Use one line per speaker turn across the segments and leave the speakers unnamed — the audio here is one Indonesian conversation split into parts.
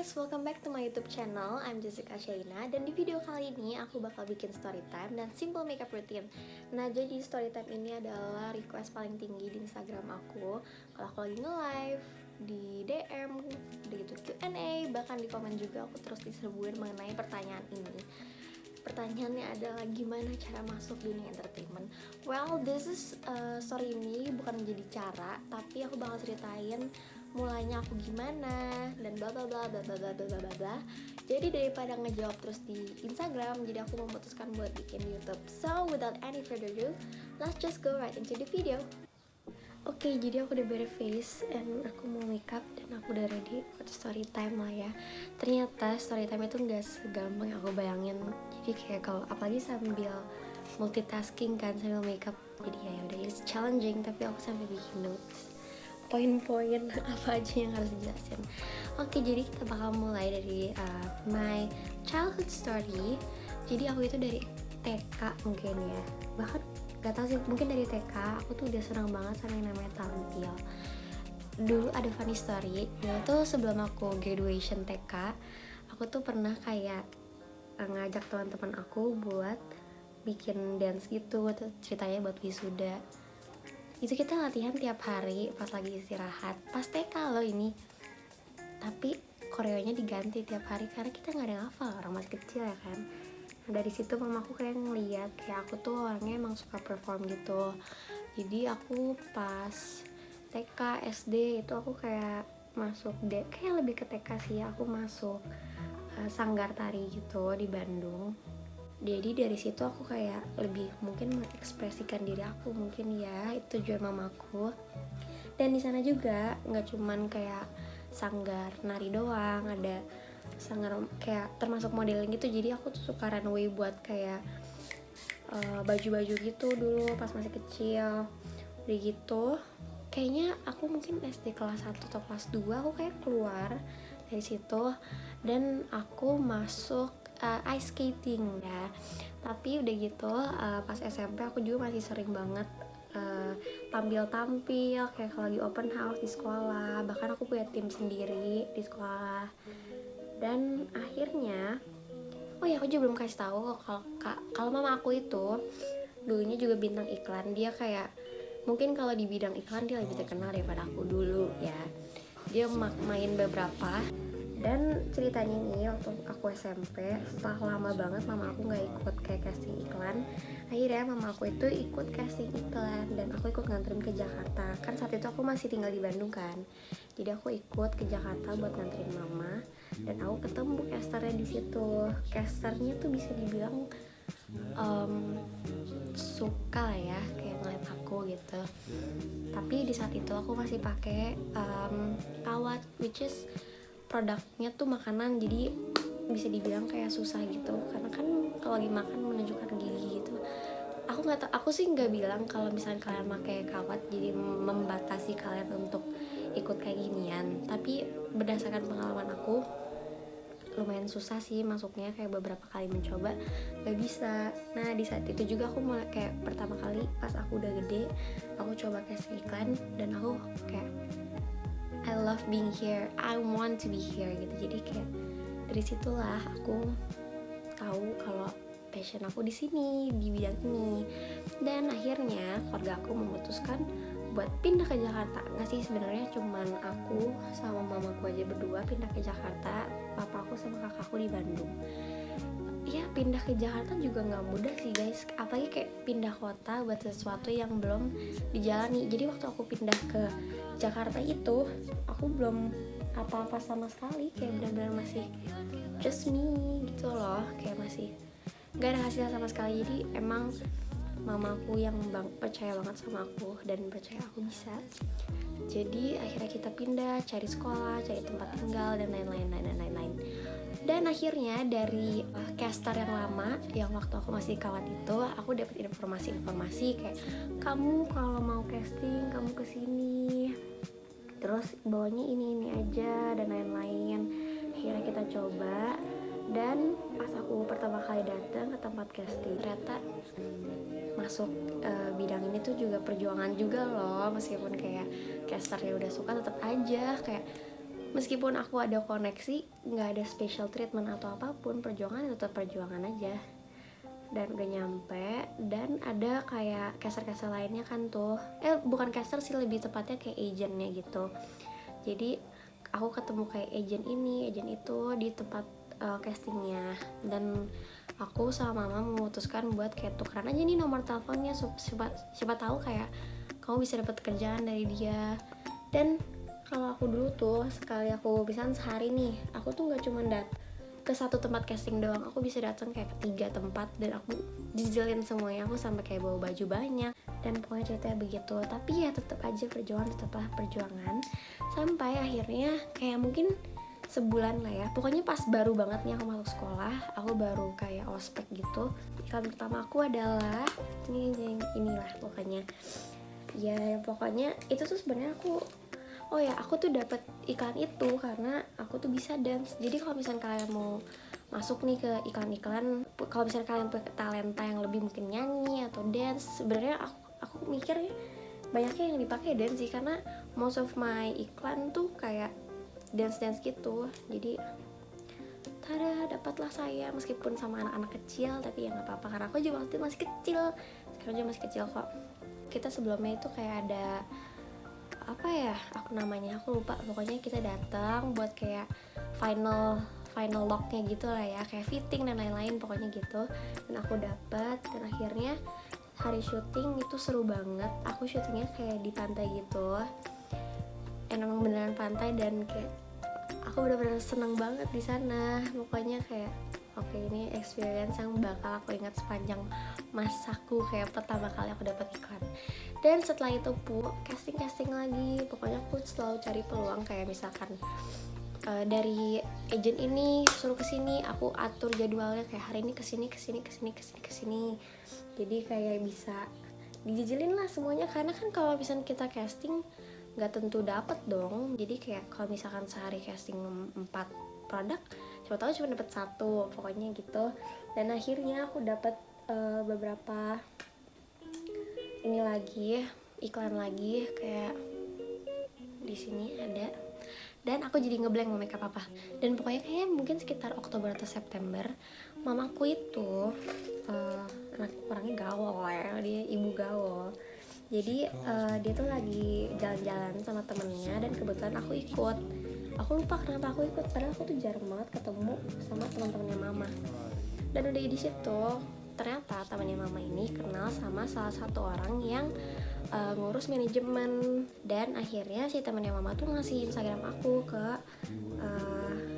guys, welcome back to my YouTube channel. I'm Jessica Shaina, dan di video kali ini aku bakal bikin story time dan simple makeup routine. Nah, jadi story time ini adalah request paling tinggi di Instagram aku. Kalau aku lagi nge-live, di DM, gitu Q&A, bahkan di komen juga aku terus diserbuin mengenai pertanyaan ini. Pertanyaannya adalah gimana cara masuk dunia entertainment. Well, this is story ini bukan menjadi cara, tapi aku bakal ceritain mulainya aku gimana dan bla bla bla bla bla bla bla bla bla. Jadi daripada ngejawab terus di Instagram, jadi aku memutuskan buat bikin YouTube. So without any further ado, let's just go right into the video. Oke, jadi aku udah beres face and aku mau makeup dan aku udah ready buat story time lah ya. Ternyata story time itu nggak segampang yang aku bayangin. Jadi kayak kalau apalagi sambil multitasking kan sambil makeup, jadi ya udah it's challenging, tapi aku sampai bikin notes poin-poin apa aja yang harus dijelasin. Oke, jadi kita bakal mulai dari my childhood story. Jadi aku itu dari TK mungkin ya, bahkan gak tau sih, mungkin dari TK aku tuh udah senang banget sama yang namanya tampil. Dulu ada funny story, yaitu sebelum aku graduation TK, aku tuh pernah kayak ngajak teman-teman aku buat bikin dance gitu, ceritanya buat wisuda. Itu kita latihan tiap hari pas lagi istirahat, pas TK loh ini. Tapi koreonya diganti tiap hari karena kita nggak ada yang hafal, orang masih kecil ya kan. Nah, dari situ mamaku kayak ngeliat kayak aku tuh orangnya emang suka perform gitu. Jadi aku pas TK, SD itu aku kayak masuk kayak lebih ke TK sih, aku masuk sanggar tari gitu di Bandung. Jadi dari situ aku kayak lebih mungkin mengekspresikan diri aku, mungkin ya itu tujuan mamaku. Dan di sana juga nggak cuman kayak sanggar nari doang, ada sanggar kayak termasuk modeling gitu. Jadi aku tuh suka runway buat kayak baju-baju gitu dulu pas masih kecil. Udah gitu kayaknya aku mungkin SD kelas 1 atau kelas 2 aku kayak keluar dari situ dan aku masuk ice skating ya. Tapi udah gitu pas SMP aku juga masih sering banget tampil-tampil kayak kalau lagi open house di sekolah, bahkan aku punya tim sendiri di sekolah. Dan akhirnya oh ya, aku juga belum kasih tahu kalau mama aku itu dulunya juga bintang iklan. Dia kayak mungkin kalau di bidang iklan dia lebih terkenal daripada aku dulu ya. Dia main beberapa. Dan ceritanya ini waktu aku SMP, setelah lama banget mama aku gak ikut kayak casting iklan, akhirnya mama aku itu ikut casting iklan dan aku ikut nganterin ke Jakarta. Kan saat itu aku masih tinggal di Bandung kan, jadi aku ikut ke Jakarta buat nganterin mama dan aku ketemu casternya di situ. Casternya tuh bisa dibilang suka lah ya kayak ngeliat aku gitu. Tapi di saat itu aku masih pakai kawat, which is produknya tuh makanan, jadi bisa dibilang kayak susah gitu karena kan kalau lagi makan menunjukkan gigi gitu. Aku sih nggak bilang kalau misalnya kalian pakai kawat jadi membatasi kalian untuk ikut kayak ginian, tapi berdasarkan pengalaman aku lumayan susah sih masuknya, kayak beberapa kali mencoba gak bisa. Nah di saat itu juga aku mulai kayak pertama kali pas aku udah gede aku coba casting iklan dan aku kayak I love being here, I want to be here gitu. Jadi kayak dari situlah aku tahu kalau passion aku di sini, di bidang ini. Dan akhirnya keluarga aku memutuskan buat pindah ke Jakarta. Nggak sih, sebenarnya cuman aku sama mamaku aja berdua pindah ke Jakarta. Papa aku sama kakakku di Bandung. Ya pindah ke Jakarta juga nggak mudah sih guys, apalagi kayak pindah kota buat sesuatu yang belum dijalani. Jadi waktu aku pindah ke Jakarta itu aku belum apa-apa sama sekali, kayak benar-benar masih just me gitu loh, kayak masih nggak ada hasil sama sekali. Jadi emang mamaku yang percaya banget sama aku dan percaya aku bisa. Jadi akhirnya kita pindah, cari sekolah, cari tempat tinggal dan lain-lain. Dan akhirnya dari caster yang lama, yang waktu aku masih kawat itu, aku dapat informasi kayak kamu kalau mau casting kamu kesini, terus bawanya ini aja dan lain-lain. Akhirnya kita coba dan pas aku pertama kali datang ke tempat casting, ternyata masuk bidang ini tuh juga perjuangan juga loh. Meskipun kayak casternya udah suka, tetap aja kayak meskipun aku ada koneksi, nggak ada special treatment atau apapun, perjuangan tetap perjuangan aja. Dan udah nyampe, dan ada kayak caster-caster lainnya kan tuh, bukan caster sih, lebih tepatnya kayak agentnya gitu. Jadi aku ketemu kayak agent ini, agent itu di tempat castingnya, dan aku sama mama memutuskan buat kayak tukeran aja nih nomor teleponnya, siapa tahu kayak kamu bisa dapat kerjaan dari dia. Dan kalau aku dulu tuh sekali aku bisa sehari nih, aku tuh nggak cuma ke satu tempat casting doang, aku bisa datang kayak ke 3 tempat dan aku dijelin semuanya, aku sampai kayak bawa baju banyak, dan pokoknya ceritanya begitu. Tapi ya tetap aja perjuangan, tetaplah perjuangan, sampai akhirnya kayak mungkin sebulan lah ya, pokoknya pas baru banget nih aku masuk sekolah, aku baru kayak ospek gitu. Iklan pertama aku adalah inilah pokoknya ya, pokoknya itu tuh sebenarnya aku tuh dapat iklan itu karena aku tuh bisa dance. Jadi kalau misalnya kalian mau masuk nih ke iklan-iklan, kalau misalnya kalian punya talenta yang lebih mungkin nyanyi atau dance, sebenarnya aku mikirnya banyaknya yang dipakai dance sih, karena most of my iklan tuh kayak dance gitu. Jadi tada, dapatlah saya, meskipun sama anak-anak kecil, tapi ya nggak apa-apa karena aku juga waktu itu masih kecil, sekarang juga masih kecil kok. Kita sebelumnya itu kayak ada apa ya, aku lupa, pokoknya kita datang buat kayak final locknya gitu lah ya, kayak fitting dan lain-lain pokoknya gitu. Dan aku dapet, dan akhirnya hari syuting itu seru banget. Aku syutingnya kayak di pantai gitu, emang beneran pantai, dan kayak aku bener-bener seneng banget di sana. Pokoknya kayak oke, ini experience yang bakal aku ingat sepanjang masaku, kayak pertama kali aku dapat iklan. Dan setelah itu casting lagi, pokoknya aku selalu cari peluang, kayak misalkan dari agent ini suruh kesini, aku atur jadwalnya kayak hari ini kesini. Jadi kayak bisa dijijelin lah semuanya, karena kan kalau misalnya kita casting nggak tentu dapet dong. Jadi kayak kalau misalkan sehari casting 4 produk, siapa tahu cuma dapet 1, pokoknya gitu. Dan akhirnya aku dapet beberapa ini lagi, iklan lagi, kayak di sini ada. Dan aku jadi ngeblank mau makeup apa. Dan pokoknya kayak mungkin sekitar Oktober atau September, mamaku itu orangnya gaul ya, dia ibu gaul. Jadi dia tuh lagi jalan-jalan sama temennya, dan kebetulan aku ikut. Aku lupa kenapa aku ikut, padahal aku tuh jarang banget ketemu sama teman-temannya mama. Dan udah di situ ternyata temannya mama ini kenal sama salah satu orang yang ngurus manajemen, dan akhirnya si temannya mama tuh ngasih Instagram aku ke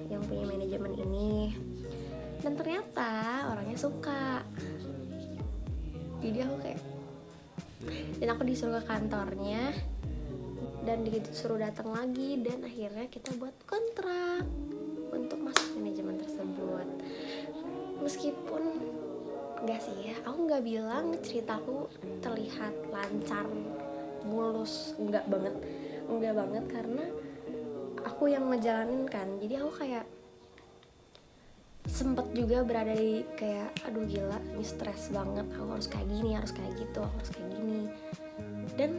yang punya manajemen ini, dan ternyata orangnya suka. Jadi aku kayak, dan aku disuruh ke kantornya, dan disuruh datang lagi, dan akhirnya kita buat kontrak untuk masuk manajemen tersebut. Meskipun enggak sih, aku nggak bilang ceritaku terlihat lancar, mulus, enggak banget, karena aku yang ngejalanin kan. Jadi aku kayak sempet juga berada di kayak, aduh gila, ini stres banget, aku harus kayak gini, harus kayak gitu, aku harus kayak gini, dan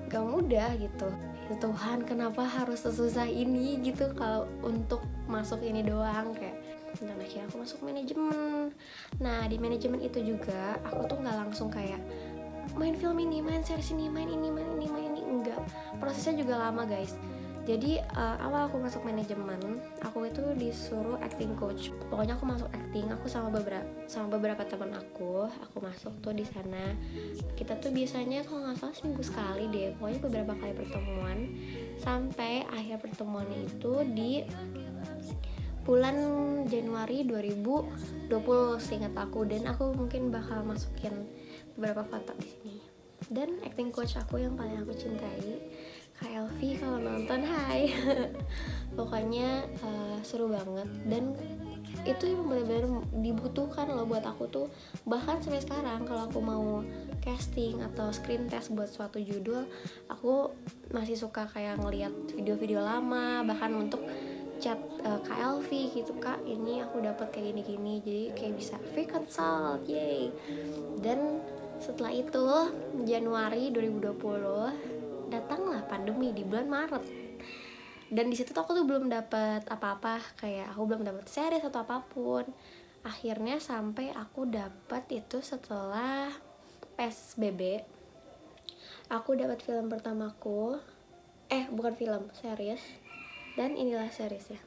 gak mudah gitu. Ya Tuhan, kenapa harus sesusah ini gitu kalau untuk masuk ini doang, kayak. Dan akhirnya aku masuk manajemen. Nah di manajemen itu juga aku tuh nggak langsung kayak main film ini, main series ini, main ini, enggak. Prosesnya juga lama guys. Jadi awal aku masuk manajemen, aku itu disuruh acting coach. Pokoknya aku masuk acting, aku sama beberapa teman aku masuk tuh di sana. Kita tuh biasanya kalau nggak salah seminggu sekali deh, pokoknya beberapa kali pertemuan, sampai akhir pertemuannya itu di bulan Januari 2020 seingat aku. Dan aku mungkin bakal masukin beberapa foto di sini. Dan acting coach aku yang paling aku cintai, Kak Elvi, kalau nonton hai. Pokoknya seru banget, dan itu yang benar-benar dibutuhkan loh buat aku tuh. Bahkan sampai sekarang kalau aku mau casting atau screen test buat suatu judul, aku masih suka kayak ngeliat video-video lama, bahkan untuk chat Kak Elvi gitu, Kak ini aku dapat kayak gini-gini, jadi kayak bisa free consult, yay. Dan setelah itu Januari 2020 datanglah pandemi di bulan Maret. Dan di situ tuh aku tuh belum dapet apa-apa, kayak aku belum dapet series atau apapun. Akhirnya sampai aku dapet itu setelah PSBB. Aku dapat film pertamaku, bukan film, series. Dan inilah seriesnya.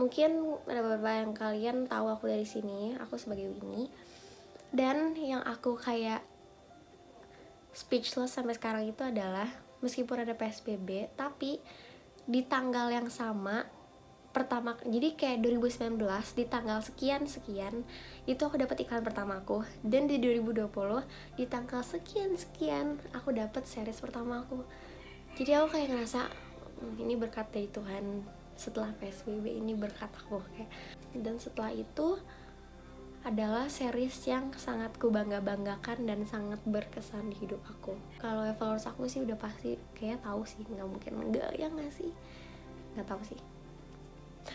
Mungkin ada beberapa yang kalian tahu aku dari sini, aku sebagai Winnie. Dan yang aku kayak speechless sampai sekarang itu adalah meskipun ada PSBB, tapi di tanggal yang sama pertama, jadi kayak 2019 di tanggal sekian itu aku dapat iklan pertama aku, dan di 2020 di tanggal sekian aku dapat series pertama aku. Jadi aku kayak ngerasa ini berkat dari Tuhan, setelah PSBB ini berkat aku kayak. Dan setelah itu adalah series yang sangat ku banggakan dan sangat berkesan di hidup aku. Kalau followers aku sih udah pasti kayak tahu sih, nggak mungkin enggak ya nggak sih, nggak tahu sih.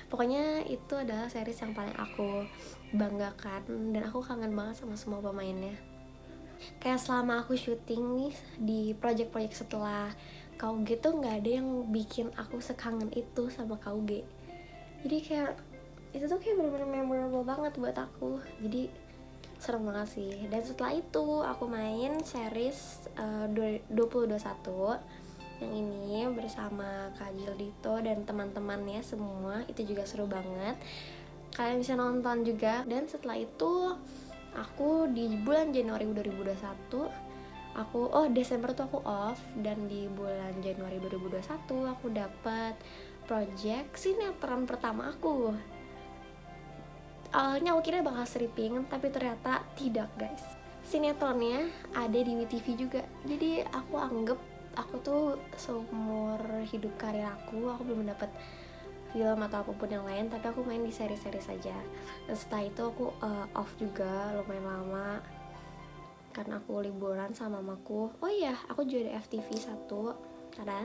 Pokoknya itu adalah series yang paling aku banggakan dan aku kangen banget sama semua pemainnya. Kayak selama aku syuting nih di project-project setelah KUG tuh nggak ada yang bikin aku sekangen itu sama KUG. Jadi kayak itu tuh kayak bener-bener memorable banget buat aku. Jadi serem banget sih. Dan setelah itu aku main series 2021 yang ini bersama Kak Gildito dan teman-temannya semua. Itu juga seru banget, kalian bisa nonton juga. Dan setelah itu aku di bulan Januari 2021 Desember tuh aku off, dan di bulan Januari 2021 aku dapat project sinetron pertama aku. Awalnya aku kira bakal stripping, tapi ternyata tidak guys, sinetronnya ada di WeTV juga. Jadi aku anggap aku tuh seumur hidup karir aku belum dapat film atau apapun yang lain, tapi aku main di seri-seri saja. Dan setelah itu aku off juga lumayan lama karena aku liburan sama mamaku. Oh iya, aku juga ada FTV 1, tada.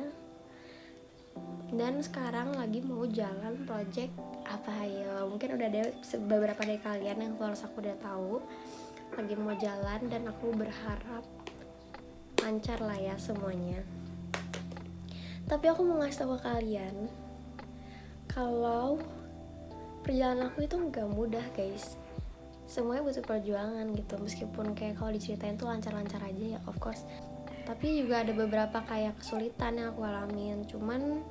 Dan sekarang lagi mau jalan project apa ya, mungkin udah ada beberapa dari kalian yang followers aku udah tahu lagi mau jalan, dan aku berharap lancar lah ya semuanya. Tapi aku mau ngasih tahu ke kalian kalau perjalanan aku itu nggak mudah guys. Semuanya butuh perjuangan gitu. Meskipun kayak kalau diceritain tuh lancar-lancar aja ya, of course, tapi juga ada beberapa kayak kesulitan yang aku alamin. Cuman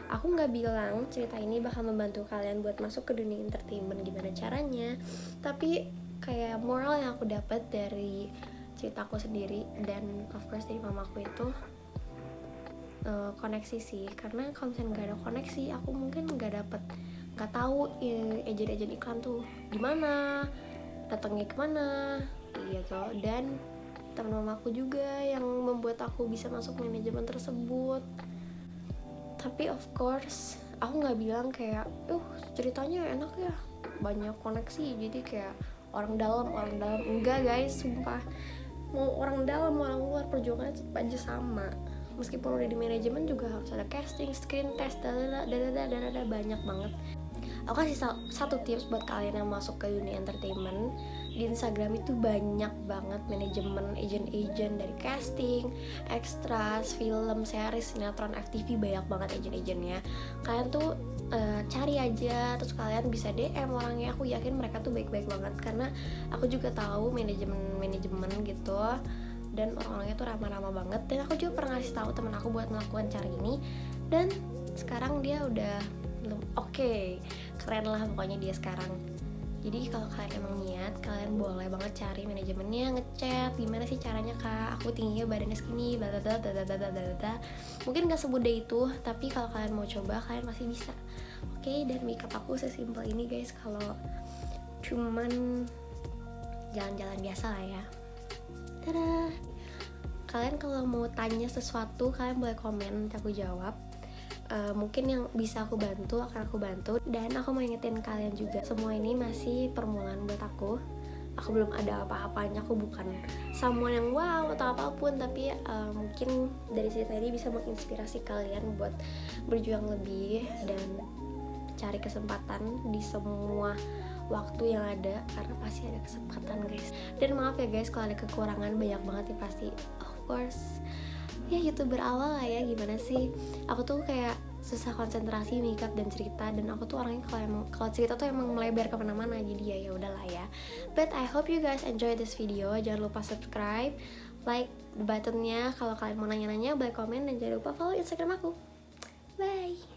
aku nggak bilang cerita ini bakal membantu kalian buat masuk ke dunia entertainment gimana caranya, tapi kayak moral yang aku dapat dari ceritaku sendiri dan of course dari mamaku itu koneksi sih. Karena kalau misalnya nggak ada koneksi, aku mungkin nggak tahu agen-agen iklan tuh gimana, datangnya kemana gitu. Dan teman mamaku juga yang membuat aku bisa masuk manajemen tersebut. Tapi of course aku nggak bilang kayak ceritanya enak ya, banyak koneksi jadi kayak orang dalam. Enggak guys, sumpah, mau orang dalam mau orang luar perjuangannya tetap aja sama. Meskipun udah di manajemen juga harus ada casting, screen test, banyak banget. Aku kasih satu tips buat kalian yang masuk ke dunia entertainment. Di Instagram itu banyak banget manajemen, agent dari casting, extras, film, series, sinetron, FTV, banyak banget agent-agentnya. Kalian tuh cari aja, terus kalian bisa DM orangnya. Aku yakin mereka tuh baik-baik banget, karena aku juga tahu manajemen gitu, dan orang-orangnya tuh ramah-ramah banget. Dan aku juga pernah ngasih tahu temen aku buat melakukan cara ini, dan sekarang dia udah oke, keren lah pokoknya dia sekarang. Jadi kalau kalian emang niat, kalian boleh banget cari manajemennya, ngechat gimana sih caranya kak, aku tingginya badannya segini, mungkin gak semudah itu, tapi kalau kalian mau coba kalian masih bisa. Oke, dan makeup aku sesimpel ini guys. Kalau cuman jalan-jalan biasa lah ya. Tada. Kalian kalau mau tanya sesuatu kalian boleh komen, nanti aku jawab. Mungkin yang bisa aku bantu akan aku bantu. Dan aku mau ingetin kalian juga, semua ini masih permulaan buat aku belum ada apa-apanya, aku bukan someone yang wow atau apapun, tapi mungkin dari cerita ini bisa menginspirasi kalian buat berjuang lebih dan cari kesempatan di semua waktu yang ada, karena pasti ada kesempatan guys. Dan maaf ya guys kalau ada kekurangan, banyak banget ya pasti, of course ya, YouTuber awal lah ya, gimana sih, aku tuh kayak susah konsentrasi makeup dan cerita, dan aku tuh orangnya kalau cerita tuh emang melebar kemana-mana, jadi ya udahlah ya. But I hope you guys enjoy this video. Jangan lupa subscribe, like buttonnya. Kalau kalian mau nanya-nanya boleh komen, dan jangan lupa follow Instagram aku. Bye.